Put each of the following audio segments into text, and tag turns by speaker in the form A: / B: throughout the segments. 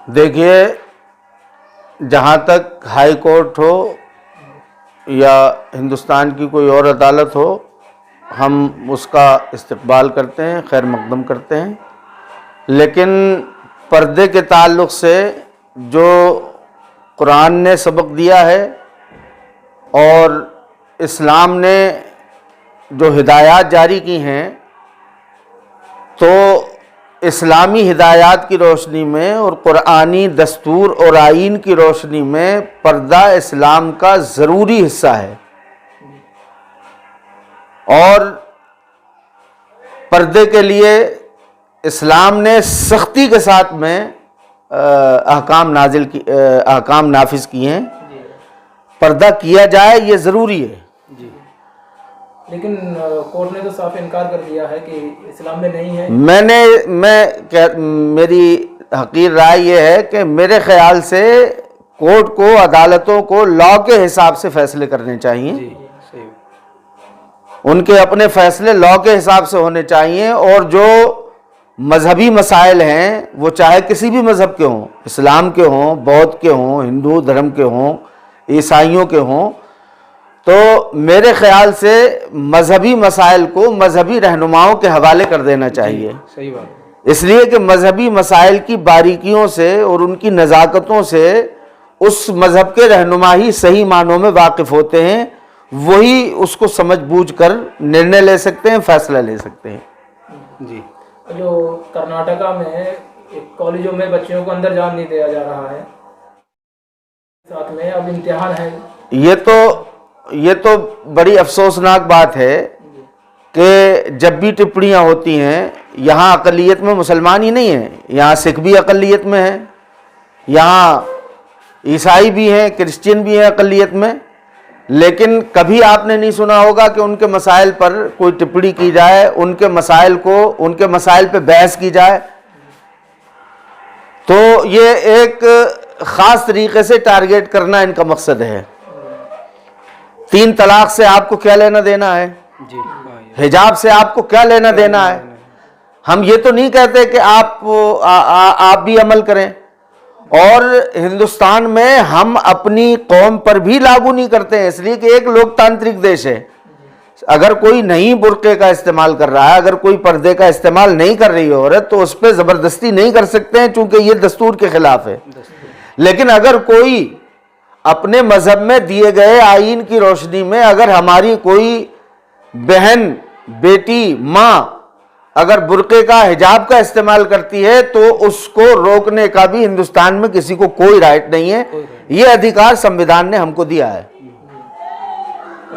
A: دیکھیے، جہاں تک ہائی کورٹ ہو یا ہندوستان کی کوئی اور عدالت ہو، ہم اس کا استقبال کرتے ہیں، خیر مقدم کرتے ہیں، لیکن پردے کے تعلق سے جو قرآن نے سبق دیا ہے اور اسلام نے جو ہدایات جاری کی ہیں، تو اسلامی ہدایات کی روشنی میں اور قرآنی دستور اور آئین کی روشنی میں پردہ اسلام کا ضروری حصہ ہے، اور پردے کے لیے اسلام نے سختی کے ساتھ میں احکام نافذ کیے ہیں۔ پردہ کیا جائے، یہ ضروری ہے۔
B: جی، لیکن کورٹ نے تو صاف انکار کر دیا ہے کہ اسلام میں نہیں ہے۔
A: میری حقیر رائے یہ ہے کہ میرے خیال سے کورٹ کو، عدالتوں کو لاء کے حساب سے فیصلے کرنے چاہیے۔
B: جی صحیح۔
A: ان کے اپنے فیصلے لاء کے حساب سے ہونے چاہیے، اور جو مذہبی مسائل ہیں وہ چاہے کسی بھی مذہب کے ہوں، اسلام کے ہوں، بودھ کے ہوں، ہندو دھرم کے ہوں، عیسائیوں کے ہوں، تو میرے خیال سے مذہبی مسائل کو مذہبی رہنماؤں کے حوالے کر دینا چاہیے۔
B: صحیح بات۔
A: اس لیے کہ مذہبی مسائل کی باریکیوں سے اور ان کی نزاکتوں سے اس مذہب کے رہنما ہی صحیح معنوں میں واقف ہوتے ہیں، وہی اس کو سمجھ بوجھ کر نرنے لے سکتے ہیں، فیصلہ لے سکتے ہیں۔
B: جی، جو کرناٹکا میں کالجوں میں بچیوں کو اندر جان نہیں دیا جا رہا ہے، ساتھ میں اب امتحان ہے۔
A: یہ تو بڑی افسوسناک بات ہے کہ جب بھی ٹپڑیاں ہوتی ہیں، یہاں اقلیت میں مسلمان ہی نہیں ہیں، یہاں سکھ بھی اقلیت میں ہیں، یہاں عیسائی بھی ہیں، کرسچین بھی ہیں اقلیت میں، لیکن کبھی آپ نے نہیں سنا ہوگا کہ ان کے مسائل پر کوئی ٹپڑی کی جائے، ان کے مسائل پہ بحث کی جائے۔ تو یہ ایک خاص طریقے سے ٹارگیٹ کرنا ان کا مقصد ہے۔ 3 طلاق سے آپ کو کیا لینا دینا ہے؟
B: جی،
A: حجاب سے آپ کو کیا لینا دینا ہے؟ ہم یہ تو نہیں کہتے کہ آپ بھی عمل کریں، اور ہندوستان میں ہم اپنی قوم پر بھی لاگو نہیں کرتے ہیں، اس لیے کہ ایک لوک تانترک دیش ہے۔ اگر کوئی نہیں برقعے کا استعمال کر رہا ہے، اگر کوئی پردے کا استعمال نہیں کر رہی ہے عورت، تو اس پہ زبردستی نہیں کر سکتے ہیں، چونکہ یہ دستور کے خلاف ہے۔ لیکن اگر کوئی اپنے مذہب میں دیے گئے آئین کی روشنی میں، اگر ہماری کوئی بہن، بیٹی، ماں اگر برقعے کا، حجاب کا استعمال کرتی ہے، تو اس کو روکنے کا بھی ہندوستان میں کسی کو کوئی رائٹ نہیں ہے۔ یہ ادھیکار سمویدھان نے ہم کو دیا ہے۔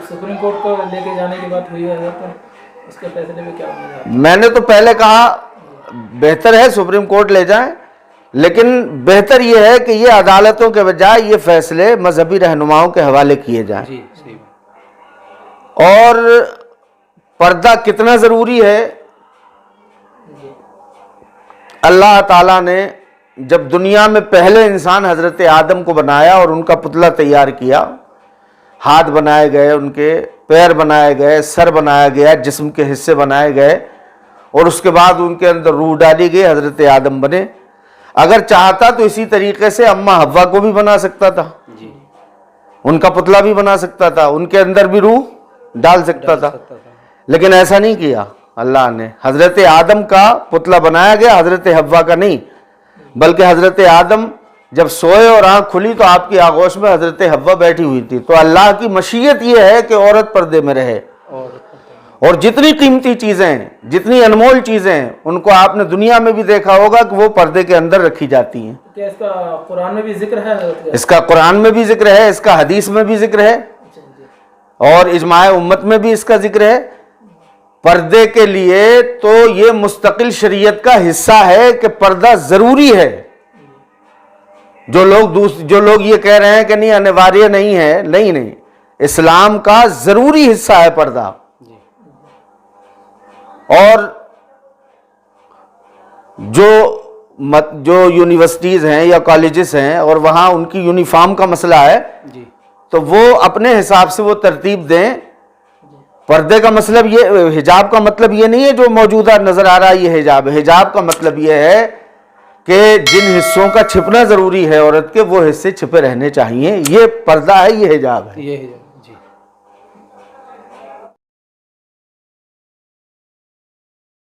B: سپریم کورٹ کو لے کے جانے کی بات ہوئی ہے، تو اس کے فیصلے میں کیا ہوگا؟
A: میں نے تو پہلے کہا بہتر ہے سپریم کورٹ لے جائیں، لیکن بہتر یہ ہے کہ یہ عدالتوں کے بجائے یہ فیصلے مذہبی رہنماؤں کے حوالے کیے جائیں۔
B: جی صحیح۔
A: اور پردہ کتنا ضروری ہے، اللہ تعالیٰ نے جب دنیا میں پہلے انسان حضرت آدم کو بنایا اور ان کا پتلا تیار کیا، ہاتھ بنائے گئے، ان کے پیر بنائے گئے، سر بنایا گیا، جسم کے حصے بنائے گئے، اور اس کے بعد ان کے اندر روح ڈالی گئی، حضرت آدم بنے۔ اگر چاہتا تو اسی طریقے سے اماں حوا کو بھی بنا سکتا تھا، ان کا پتلا بھی بنا سکتا تھا، ان کے اندر بھی روح ڈال سکتا تھا، لیکن ایسا نہیں کیا اللہ نے۔ حضرت آدم کا پتلا بنایا گیا، حضرت حوا کا نہیں، بلکہ حضرت آدم جب سوئے اور آنکھ کھلی تو آپ کی آغوش میں حضرت حوا بیٹھی ہوئی تھی۔ تو اللہ کی مشیت یہ ہے کہ عورت پردے میں رہے، اور جتنی قیمتی چیزیں، جتنی انمول چیزیں ہیں، ان کو آپ نے دنیا میں بھی دیکھا ہوگا کہ وہ پردے کے اندر رکھی جاتی ہیں۔
B: کیا اس کا قرآن میں بھی ذکر ہے؟
A: اس کا قرآن میں بھی ذکر ہے، اس کا حدیث میں بھی ذکر ہے، اور اجماع امت میں بھی اس کا ذکر ہے۔ پردے کے لیے تو یہ مستقل شریعت کا حصہ ہے کہ پردہ ضروری ہے۔ جو لوگ یہ کہہ رہے ہیں کہ نہیں انواریہ نہیں ہے، نہیں، اسلام کا ضروری حصہ ہے پردہ۔ اور جو یونیورسٹیز ہیں یا کالجز ہیں اور وہاں ان کی یونیفارم کا مسئلہ ہے، تو وہ اپنے حساب سے وہ ترتیب دیں۔ پردے کا مطلب یہ، حجاب کا مطلب یہ نہیں ہے جو موجودہ نظر آ رہا ہے یہ حجاب ہے۔ حجاب کا مطلب یہ ہے کہ جن حصوں کا چھپنا ضروری ہے عورت کے وہ حصے چھپے رہنے چاہیے. یہ پردہ ہے, یہ حجاب ہے.
B: یہ ہے